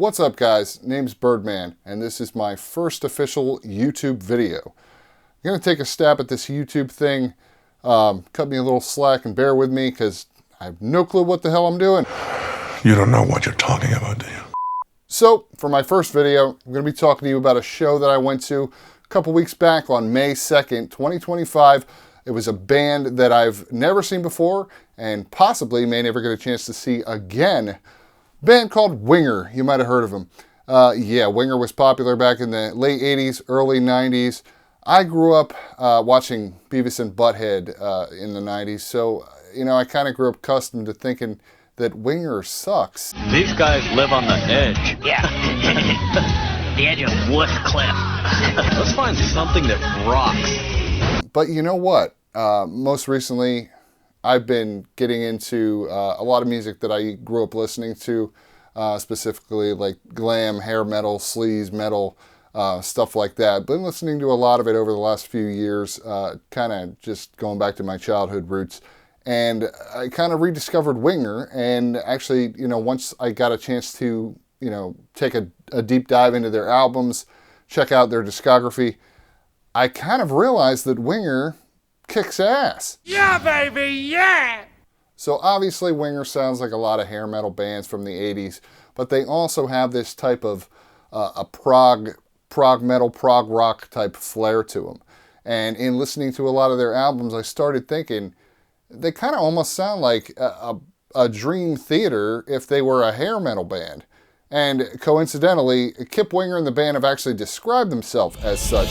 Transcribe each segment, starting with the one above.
What's up, guys? Name's Birdman, and this is my first official YouTube video. I'm going to take a stab at this YouTube thing. Cut me a little slack and bear with me, because I have no clue what the hell I'm doing. You don't know what you're talking about, do you? So, for my first video, I'm going to be talking to you about a show that I went to a couple weeks back on May 2nd, 2025. It was a band that I've never seen before, and possibly may never get a chance to see again. Band called WINGER. You might have heard of them. Yeah, WINGER was popular back in the late 80s, early 90s. I grew up watching Beavis and Butthead in the 90s, so, you know, I kind of grew up accustomed to thinking that WINGER sucks. These guys live on the edge. Yeah. The edge of Wolf Cliff. Let's find something that rocks. But you know what? Most recently, I've been getting into a lot of music that I grew up listening to, specifically like glam, hair metal, sleaze metal, stuff like that. Been listening to a lot of it over the last few years, kind of just going back to my childhood roots. And I kind of rediscovered WINGER, and actually, you know, once I got a chance to, you know, take a deep dive into their albums, check out their discography, I kind of realized that WINGER kicks ass. Yeah, baby, yeah! So obviously WINGER sounds like a lot of hair metal bands from the 80s, but they also have this type of a prog metal, prog rock type flair to them. And in listening to a lot of their albums, I started thinking, they kind of almost sound like a Dream Theater if they were a hair metal band. And coincidentally, Kip Winger and the band have actually described themselves as such.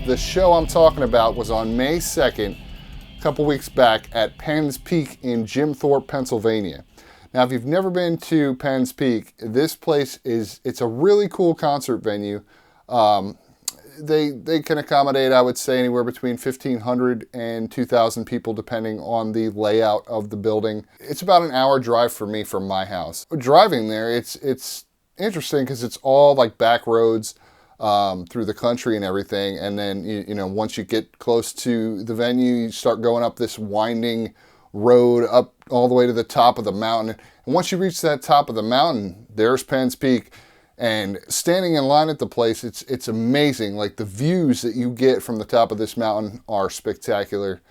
The show I'm talking about was on May 2nd, a couple weeks back at Penn's Peak in Jim Thorpe, Pennsylvania. Now, if you've never been to Penn's Peak, this place it's a really cool concert venue. They can accommodate, I would say, anywhere between 1,500 and 2,000 people, depending on the layout of the building. It's about an hour drive for me from my house. Driving there, it's interesting because it's all like back roads through the country and everything, and then you know, once you get close to the venue, you start going up this winding road up all the way to the top of the mountain. And once you reach that top of the mountain, there's Penn's Peak. And standing in line at the place, it's amazing. Like, the views that you get from the top of this mountain are spectacular.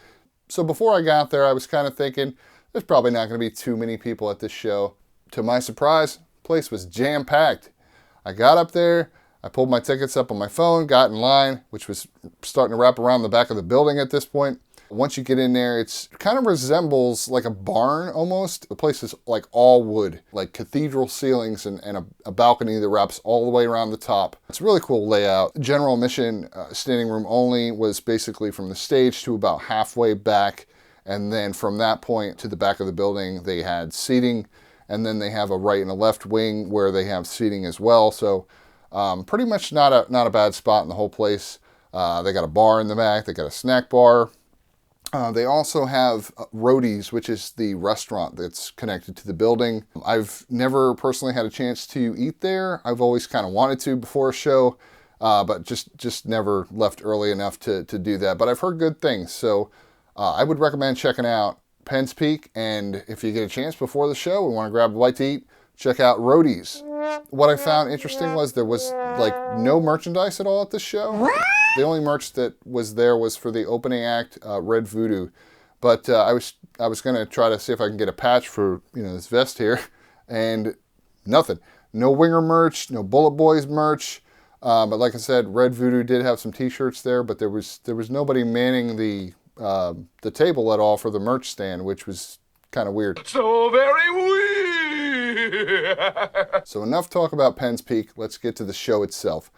So before I got there, I was kind of thinking, there's probably not going to be too many people at this show. To my surprise, the place was jam-packed. I got up there, I pulled my tickets up on my phone, got in line, which was starting to wrap around the back of the building at this point. Once you get in there, it kind of resembles like a barn almost. The place is like all wood, like cathedral ceilings and a balcony that wraps all the way around the top. It's a really cool layout. General admission, standing room only, was basically from the stage to about halfway back. And then from that point to the back of the building, they had seating. And then they have a right and a left wing where they have seating as well. So pretty much not a bad spot in the whole place. They got a bar in the back. They got a snack bar. They also have Roadies, which is the restaurant that's connected to the building. I've never personally had a chance to eat there. I've always kind of wanted to before a show, but just never left early enough to do that. But I've heard good things, so I would recommend checking out Penn's Peak. And if you get a chance before the show and want to grab a bite to eat, check out Roadies. What I found interesting was there was like no merchandise at all at this show. The only merch that was there was for the opening act, Red Voodoo. But I was going to try to see if I can get a patch for, you know, this vest here, and nothing. No WINGER merch, no Bulletboys merch. But like I said, Red Voodoo did have some T-shirts there, but there was nobody manning the table at all for the merch stand, which was kind of weird. So very weird! So enough talk about Penn's Peak. Let's get to the show itself.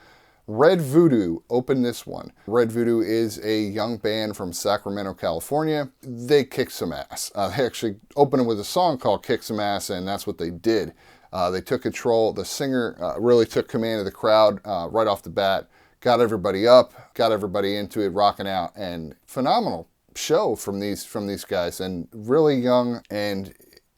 Red Voodoo opened this one. Red Voodoo is a young band from Sacramento, California. They kick some ass. They actually opened with a song called Kick Some Ass, and that's what they did. They took control. The singer really took command of the crowd right off the bat. Got everybody up, got everybody into it, rocking out, and phenomenal show from these guys, and really young, and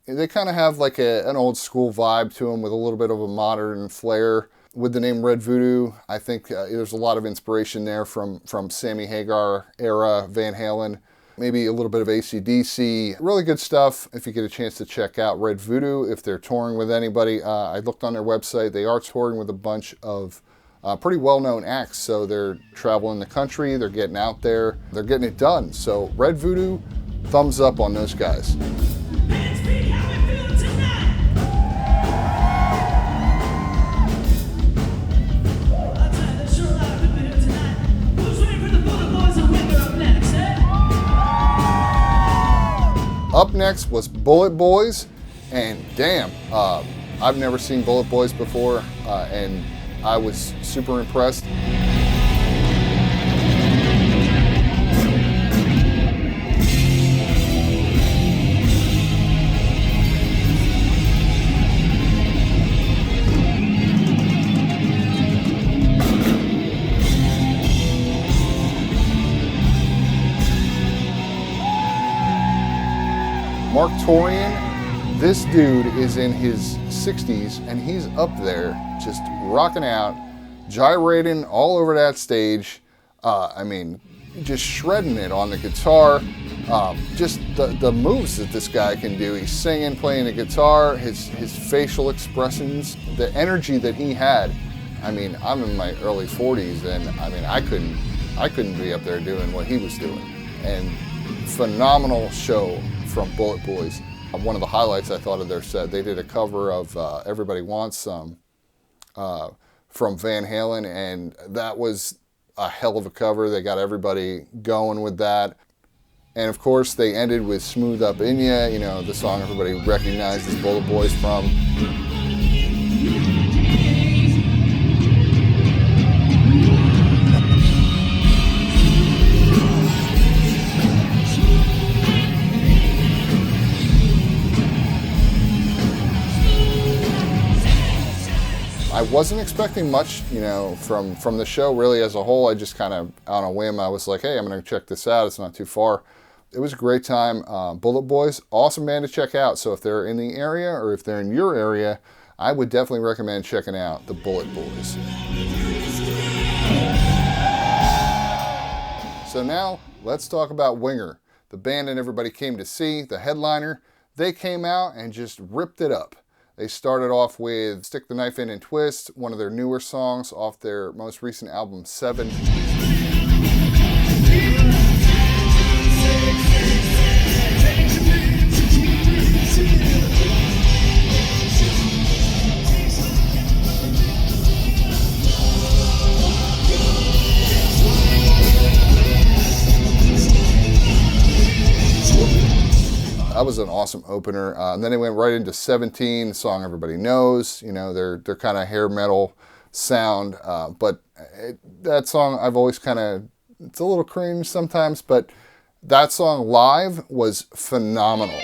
They kind of have like an old school vibe to them with a little bit of a modern flair. With the name Red Voodoo, I think there's a lot of inspiration there from Sammy Hagar era Van Halen. Maybe a little bit of AC/DC. Really good stuff if you get a chance to check out Red Voodoo. If they're touring with anybody, I looked on their website. They are touring with a bunch of pretty well-known acts. So they're traveling the country, they're getting out there, they're getting it done. So Red Voodoo, thumbs up on those guys. Up next was Bulletboys, and damn, I've never seen Bulletboys before, and I was super impressed. Mark Torian, this dude is in his 60s and he's up there just rocking out, gyrating all over that stage. I mean, just shredding it on the guitar. Just the moves that this guy can do. He's singing, playing the guitar, his facial expressions, the energy that he had. I mean, I'm in my early 40s and I mean, I couldn't be up there doing what he was doing. And phenomenal show from Bulletboys. One of the highlights I thought of their set, they did a cover of Everybody Wants Some from Van Halen, and that was a hell of a cover. They got everybody going with that. And of course, they ended with Smooth Up In Ya, you know, the song everybody recognizes Bulletboys from. I wasn't expecting much, you know, from the show really as a whole. I just kind of, on a whim, I was like, hey, I'm going to check this out. It's not too far. It was a great time. Bulletboys, awesome band to check out. So if they're in the area or if they're in your area, I would definitely recommend checking out the Bulletboys. So now let's talk about Winger, the band that everybody came to see, the headliner. They came out and just ripped it up. They started off with Stick the Knife In and Twist, one of their newer songs off their most recent album, 7. That was an awesome opener. And then they went right into 17, the song everybody knows. You know, their kind of hair metal sound. But that song, I've always kind of, it's a little cringe sometimes, but that song live was phenomenal.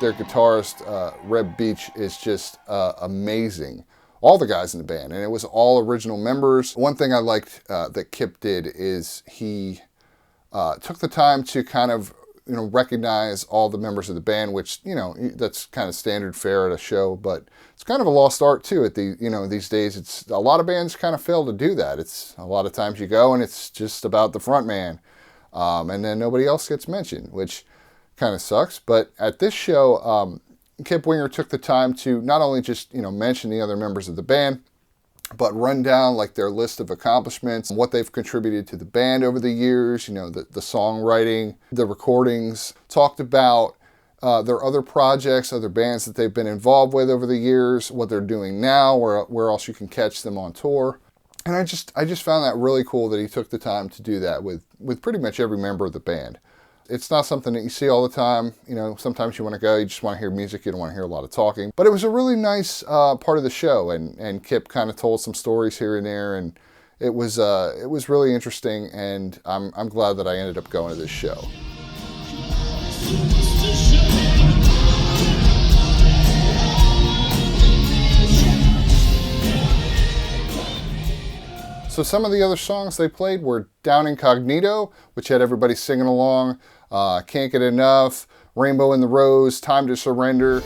Their guitarist, Reb Beach, is just amazing. All the guys in the band, and it was all original members. One thing I liked that Kip did is he took the time to kind of, you know, recognize all the members of the band, which, you know, that's kind of standard fare at a show, but it's kind of a lost art too at the, you know, these days. It's a lot of bands kind of fail to do that. It's a lot of times you go and it's just about the front man, and then nobody else gets mentioned, which kind of sucks. But at this show, Kip Winger took the time to not only just, you know, mention the other members of the band, but run down like their list of accomplishments, what they've contributed to the band over the years, you know, the songwriting, the recordings, talked about their other projects, other bands that they've been involved with over the years, what they're doing now, where else you can catch them on tour. And I just found that really cool that he took the time to do that with pretty much every member of the band. It's not something that you see all the time. You know, sometimes you want to go, you just want to hear music, you don't want to hear a lot of talking. But it was a really nice part of the show, and Kip kind of told some stories here and there, and it was really interesting, and I'm glad that I ended up going to this show. So some of the other songs they played were Down Incognito, which had everybody singing along, Can't Get Enough, Rainbow in the Rose, Time to Surrender.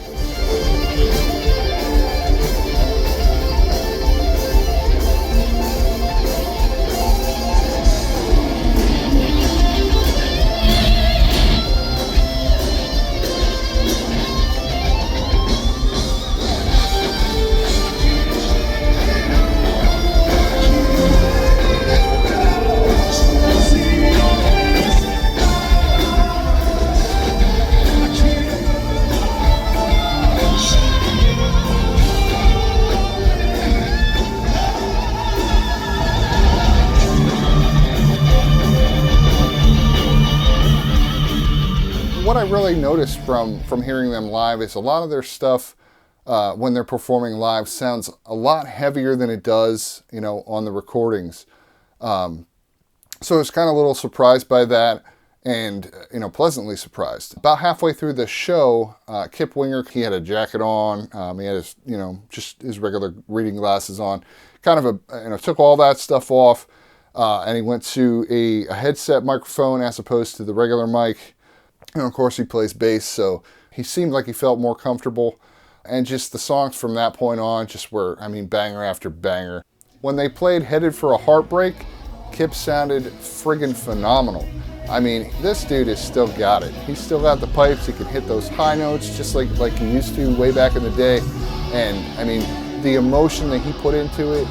What I really noticed from hearing them live is a lot of their stuff when they're performing live sounds a lot heavier than it does, on the recordings. So I was kind of a little surprised by that, and pleasantly surprised. About halfway through the show, Kip Winger, he had a jacket on, he had his just his regular reading glasses on, kind of took all that stuff off, and he went to a headset microphone as opposed to the regular mic. Of course, he plays bass, so he seemed like he felt more comfortable. And just the songs from that point on just were, banger after banger. When they played Headed for a Heartbreak, Kip sounded friggin' phenomenal. This dude has still got it. He's still got the pipes. He can hit those high notes just like he used to way back in the day. And, the emotion that he put into it,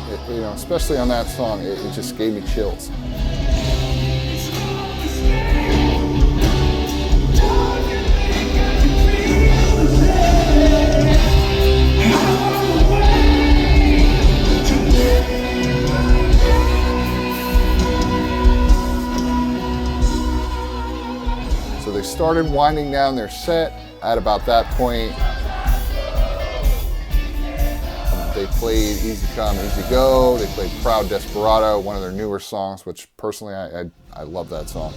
especially on that song, it just gave me chills. So they started winding down their set. At about that point, they played Easy Come, Easy Go. They played Proud Desperado, one of their newer songs, which personally I love that song.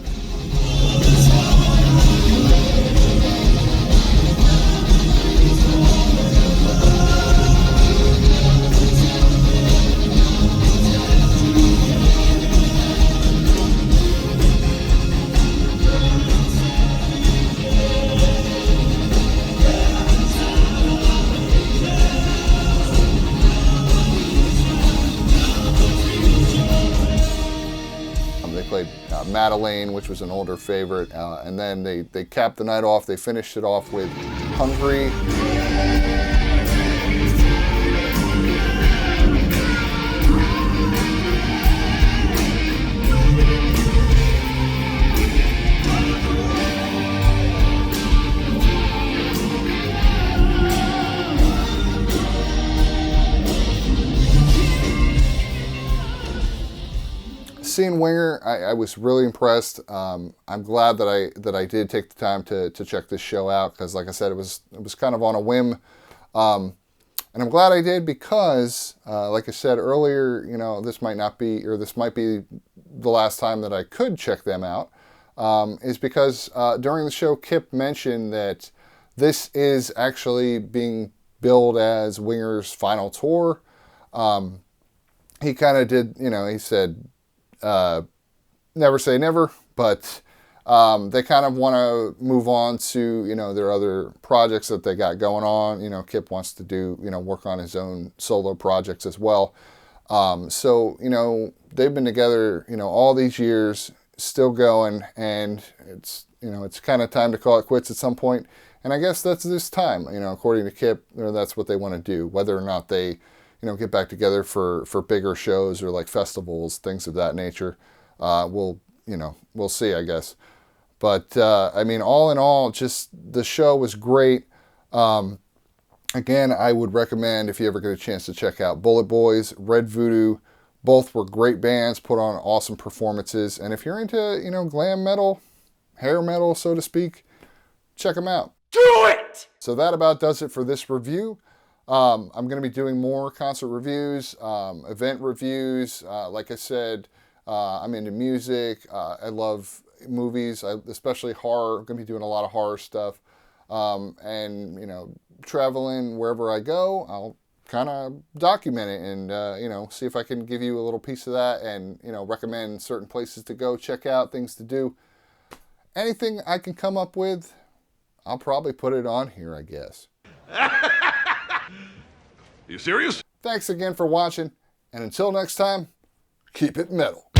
Madeline, which was an older favorite, and then they capped the night off. They finished it off with Hungry. Seeing Winger, I was really impressed. I'm glad that I did take the time to check this show out, because, like I said, it was kind of on a whim, and I'm glad I did because, like I said earlier, this might be the last time that I could check them out. Is because during the show, Kip mentioned that this is actually being billed as Winger's final tour. He kind of did, he said, never say never, but they kind of want to move on to, their other projects that they got going on. Kip wants to do, work on his own solo projects as well. So, they've been together, all these years, still going, and it's kind of time to call it quits at some point. And I guess that's this time, according to Kip, that's what they want to do. Whether or not they, get back together for bigger shows or like festivals, things of that nature, we'll see, I guess. But, all in all, just the show was great. Again, I would recommend, if you ever get a chance to check out Bulletboys Red Voodoo. Both were great bands, put on awesome performances. And if you're into, glam metal, hair metal, so to speak, check them out. Do it! So that about does it for this review. I'm going to be doing more concert reviews, event reviews. Like I said, I'm into music. I love movies, especially horror. I'm going to be doing a lot of horror stuff. And, traveling wherever I go, I'll kind of document it and, you know, see if I can give you a little piece of that and, you know, recommend certain places to go, check out, things to do. Anything I can come up with, I'll probably put it on here, I guess. You serious? Thanks again for watching, and until next time, keep it metal.